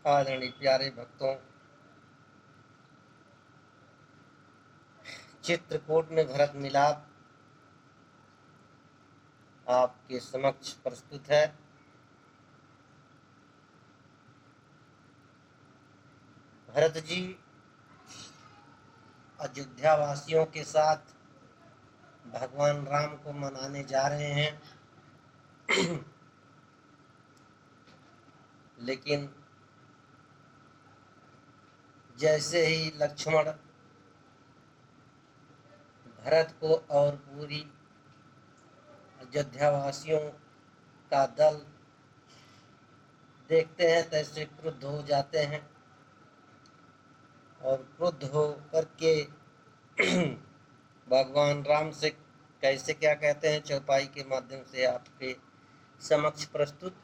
आदरणीय प्यारे भक्तों, चित्रकूट में भरत मिलाप आपके समक्ष प्रस्तुत है। भरत जी अयोध्या वासियों के साथ भगवान राम को मनाने जा रहे हैं लेकिन जैसे ही लक्ष्मण भरत को और पूरी अयोध्या वासियों का दल देखते हैं तैसे क्रुद्ध हो जाते हैं और क्रुद्ध हो करके भगवान राम से कैसे क्या कहते हैं चौपाई के माध्यम से आपके समक्ष प्रस्तुत।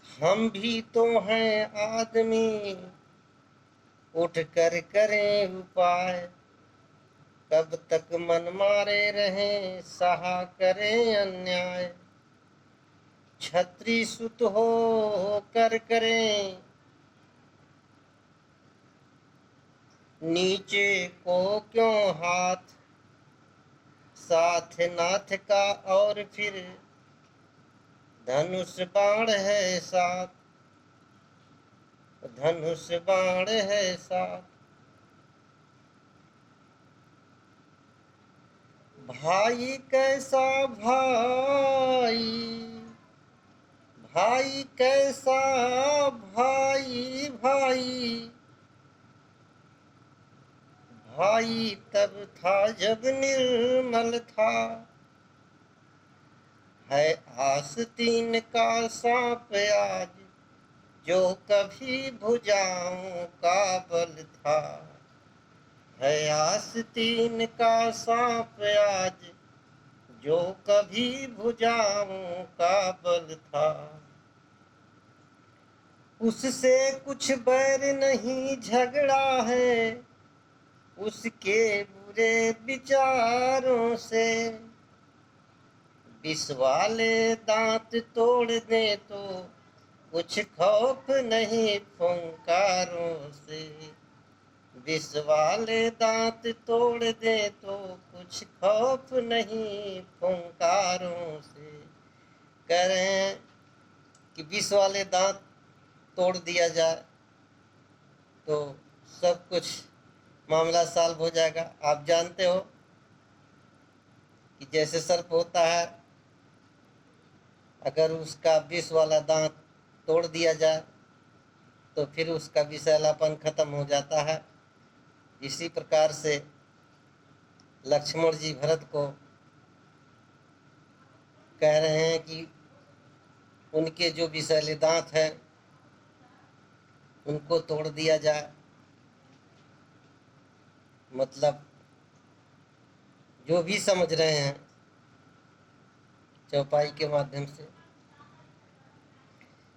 हम भी तो हैं आदमी, उठ कर करें उपाय, कब तक मन मारे रहें सहा करें अन्याय। छत्री सुत हो कर करें नीचे को क्यों हाथ, साथ नाथ का और फिर धनुष बाण है साथ, धनुष बाण है साथ। भाई कैसा भाई, भाई कैसा भाई, भाई भाई तब था जब निर्मल था, है आस्तीन का सांप आज जो कभी भुजाओं का बल था, है आस्तीन का सांप आज जो कभी भुजाओं का बल था। उससे कुछ बैर नहीं झगड़ा है, उसके बुरे विचारों से, विष वाले दांत तोड़ दे तो कुछ खौफ नहीं फुंकारों से, विष वाले दांत तोड़ दे तो कुछ खौफ नहीं फुंकारों से। कह रहे हैं कि विष वाले दांत तोड़ दिया जाए तो सब कुछ मामला सॉल्व हो जाएगा। आप जानते हो कि जैसे सर्प होता है, अगर उसका विष वाला दांत तोड़ दिया जाए तो फिर उसका विषैलापन खत्म हो जाता है। इसी प्रकार से लक्ष्मण जी भरत को कह रहे हैं कि उनके जो विषैले दांत हैं उनको तोड़ दिया जाए। मतलब जो भी समझ रहे हैं चौपाई के माध्यम से,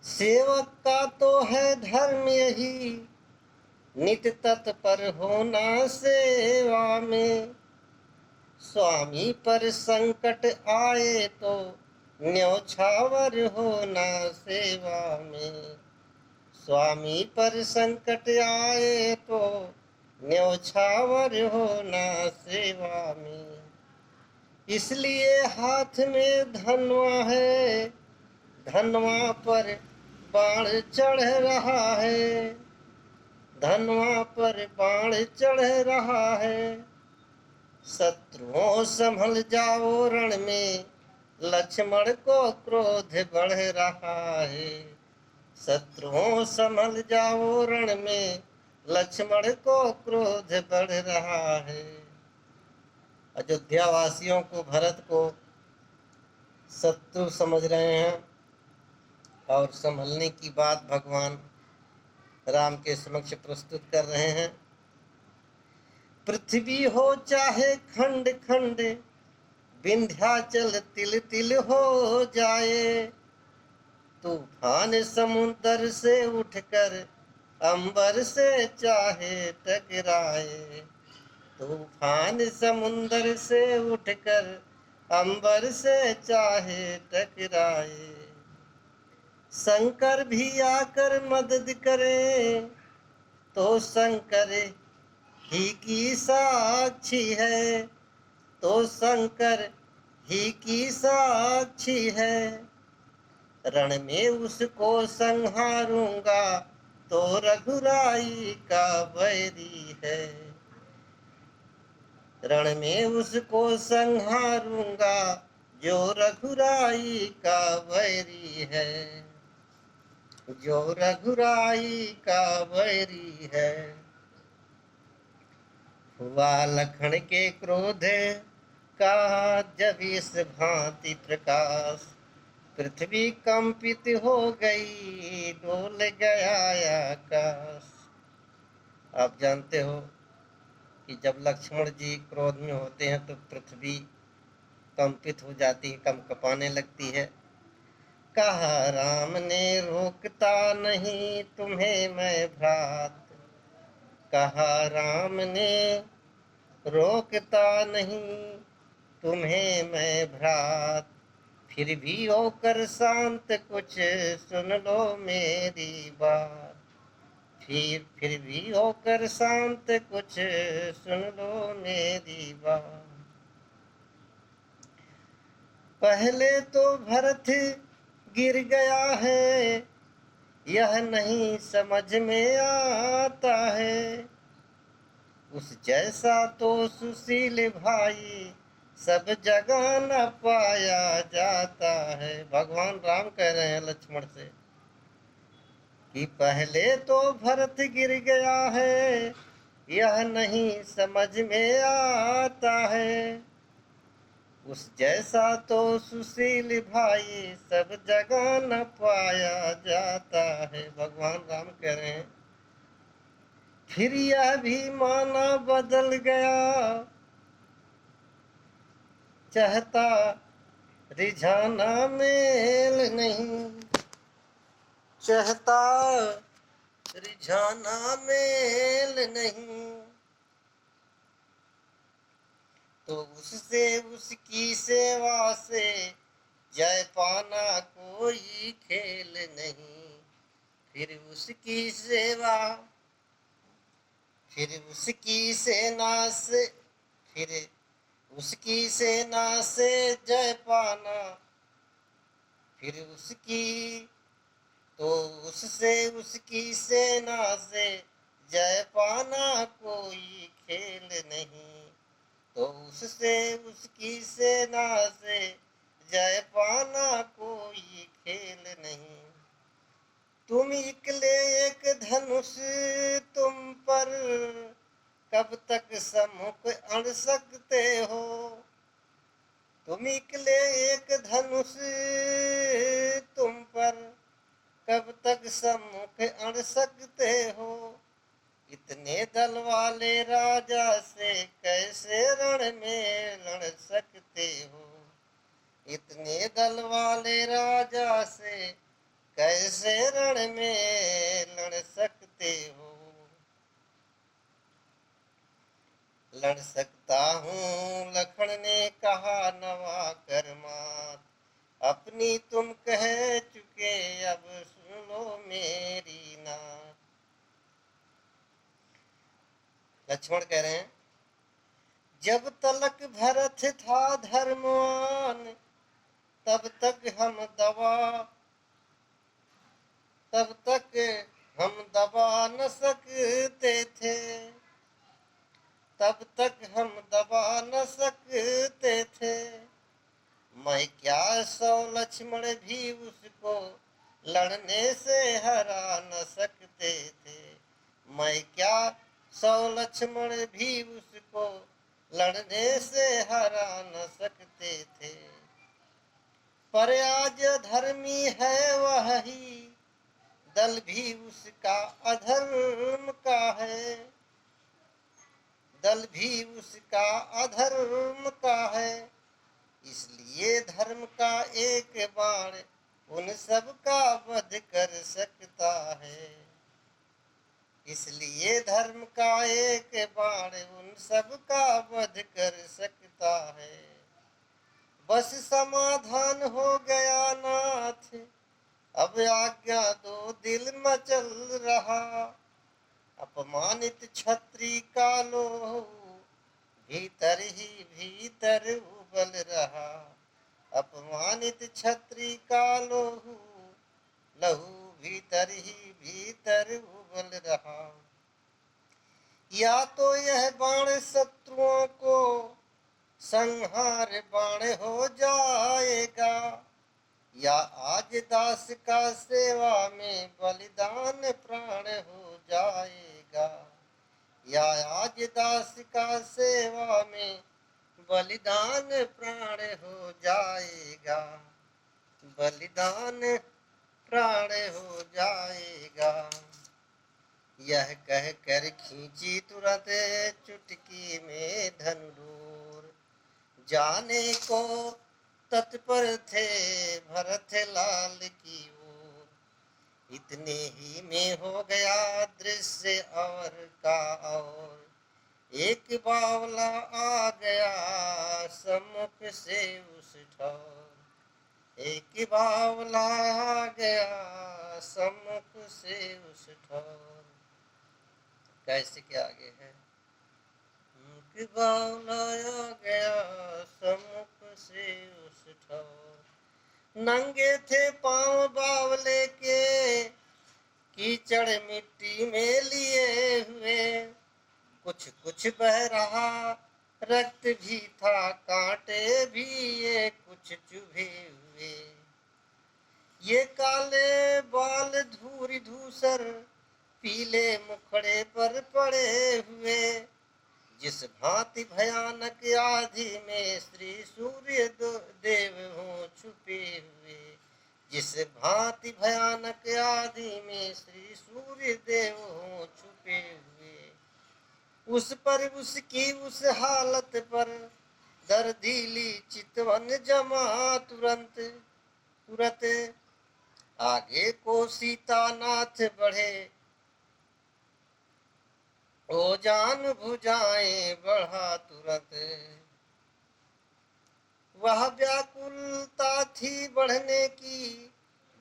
सेवक का तो है धर्म यही, नित तत्पर होना सेवा में, स्वामी पर संकट आए तो न्यौछावर होना सेवा में, स्वामी पर संकट आए तो न्यौछावर होना सेवा में। इसलिए हाथ में धनवा है, धनवा पर बाण चढ़ रहा है, धनवा पर बाण चढ़ रहा है। शत्रुओं संभल जाओ रण में, लक्ष्मण को क्रोध बढ़ रहा है। शत्रुओं संभल जाओ रण में, लक्ष्मण को क्रोध बढ़ रहा है। अयोध्या वासियों को भरत को शत्रु समझ रहे हैं और संभलने की बात भगवान राम के समक्ष प्रस्तुत कर रहे हैं। पृथ्वी हो चाहे खंड खंड, विंध्याचल तिल तिल हो जाए, तूफान समुद्र से उठकर अंबर से चाहे टकराए, तूफान समुद्र से उठकर अंबर से चाहे टकराए। शंकर भी आकर मदद करे तो शंकर ही की साक्षी है, तो शंकर ही की साक्षी है। रण में उसको संहारूंगा तो रघुराई का बैरी है। रण में उसको संहारूंगा जो रघुराई का बैरी है, जो रघुराई का बैरी है। हुआ लखन के क्रोध का जब इस भांति प्रकाश, पृथ्वी कंपित हो गई, डोल गया आकाश। आप जानते हो कि जब लक्ष्मण जी क्रोध में होते हैं तो पृथ्वी कंपित हो जाती है, कंपने लगती है। कहा राम ने रोकता नहीं तुम्हें मैं भ्रात, कहा राम ने रोकता नहीं तुम्हें मैं भ्रात। फिर भी होकर शांत कुछ सुन लो मेरी बात, फिर भी होकर शांत कुछ सुन लो मेरी बात। पहले तो भरत गिर गया है, यह नहीं समझ में आता है। उस जैसा तो सुशील भाई सब जगह न पाया जाता है। भगवान राम कह रहे हैं लक्ष्मण से कि पहले तो भरत गिर गया है, यह नहीं समझ में आता है। उस जैसा तो सुशील भाई सब जगह न पाया जाता है। भगवान राम कह रहे हैं फिर यह भी माना बदल गया, चाहता रिझाना मेल नहीं, चाहता रिझाना मेल नहीं। तो उससे उसकी सेवा से जय पाना कोई खेल नहीं। फिर उसकी सेवा, फिर उसकी सेना से, फिर उसकी सेना से जय पाना, फिर उसकी तो उससे उसकी सेना से जय पाना कोई खेल नहीं। तो उससे उसकी सेना से जय पाना कोई खेल नहीं। तुम इकले एक धनुष तुम पर कब तक सम्मुख अड़ सकते हो। तुम इकले एक धनुष तुम पर कब तक सम्मुख अड़ सकते हो। इतने दल वाले राजा से कैसे रण में लड़ सकते हो। इतने दल वाले राजा से कैसे रण में लड़ सकते हो। लड़ सकता हूँ लखन ने कहा नवा कर मात, अपनी तुम कह चुके अब सुन लो मेरी नात। लक्ष्मण कह रहे हैं जब तलक भरत था धर्मवान, तब तक हम दबा न सकते थे, तब तक हम दबा न सकते थे। मैं क्या 100 लक्ष्मण भी उसको लड़ने से हरा न सकते थे। मैं क्या 100 लक्ष्मण भी उसको लड़ने से हरा न सकते थे। पर आज धर्मी है वह ही, दल भी उसका अधर्म का है, दल भी उसका अधर्म का है। इसलिए धर्म का एक बाण उन सब का वध कर सकता है। इसलिए धर्म का एक बाण उन सब का वध कर सकता है। बस समाधान हो गया नाथ, अब आज्ञा दो दिल मचल रहा, अपमानित छत्री का लोहू भीतर ही भीतर उबल रहा, अपमानित छत्री का लोहू लहू भीतर ही भीतर उबल रहा। या तो यह बाण शत्रुओं को संहार बाण हो जाएगा, या आज दास का सेवा में बलिदान प्राण हो जाएगा, या आज दास का सेवा में बलिदान प्राण हो जाएगा, बलिदान प्राण हो जाएगा। यह कह कर खींची तुरंत चुटकी में धनुरूर, जाने को तत्पर थे भरत लाल की ओर। इतने ही में हो गया दृश्य और का और, एक बावला आ गया सम्मुख से उस ठौर, एक बावला आ गया सम्मुख से उस ठौर। कैसे के आगे है, एक बावला आ गया सम्मुख से उस ठौर। नंगे थे पांव बावले के कीचड़ मिट्टी में लिए हुए, कुछ कुछ बह रहा रक्त भी था कांटे भी ये कुछ चुभे हुए। ये काले बाल धूरी धूसर पीले मुखड़े पर पड़े हुए, जिस भांति भयानक आधि में श्री सूर्य देव हों छुपे हुए, जिस भांति भयानक आधि में श्री सूर्य देव हों छुपे हुए। उस पर उसकी उस हालत पर दर्दीली चितवन जमा तुरंत तुरंत। आगे को सीतानाथ बढ़े, ओ जान भुजाएं बढ़ा तुरंत। वह व्याकुलता थी बढ़ने की,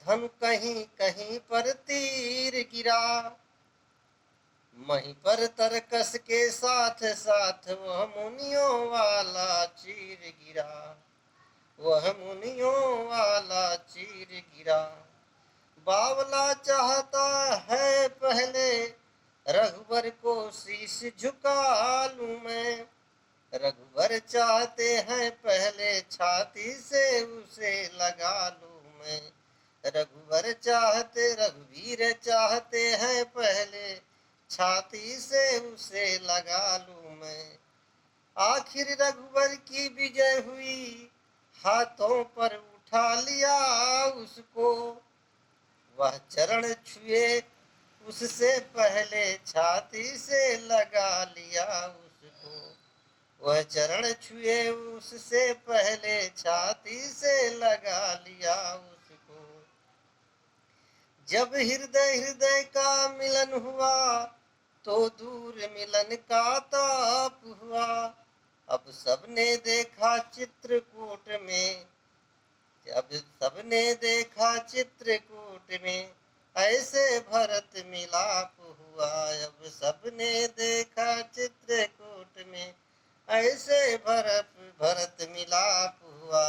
धन कहीं कहीं पर तीर गिरा, मही पर तरकस के साथ साथ वह मुनियों वाला चीर गिरा, वह मुनियों वाला चीर गिरा। बावला चाहता है पहले रघुवर को शीश झुका लूं मैं, रघुवर चाहते हैं पहले छाती से उसे लगा लूं मैं, रघुवर चाहते रघुवीर चाहते हैं पहले छाती से उसे लगा लूं मैं। आखिर रघुवर की विजय हुई, हाथों पर उठा लिया उसको, वह चरण छुए उससे पहले छाती से लगा लिया उसको, वह चरण छुए उससे पहले छाती से लगा लिया उसको। जब हृदय हृदय का मिलन हुआ तो दूर मिलन का ताप हुआ, अब सबने देखा चित्रकूट में, अब सबने देखा चित्रकूट में ऐसे भरत मिलाप हुआ, अब सबने देखा चित्रकूट में ऐसे भरत मिलाप हुआ।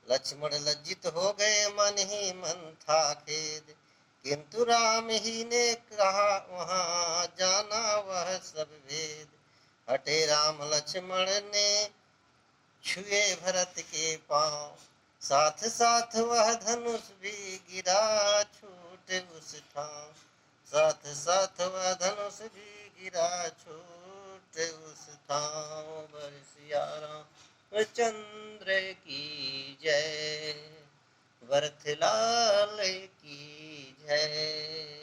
लक्ष्मण लज्जित हो गए मन ही मन था खेद, किंतु राम ही ने कहा वहां जाना वह सब भेद। हटे राम लक्ष्मण ने छुए भरत के पांव, साथ साथ वह धनुष भी गिरा छूट उस ठाव, साथ साथ वह धनुष भी गिरा छूट उस ठाव। बरसिया रामचंद्र की जय, भरत लाल की जय।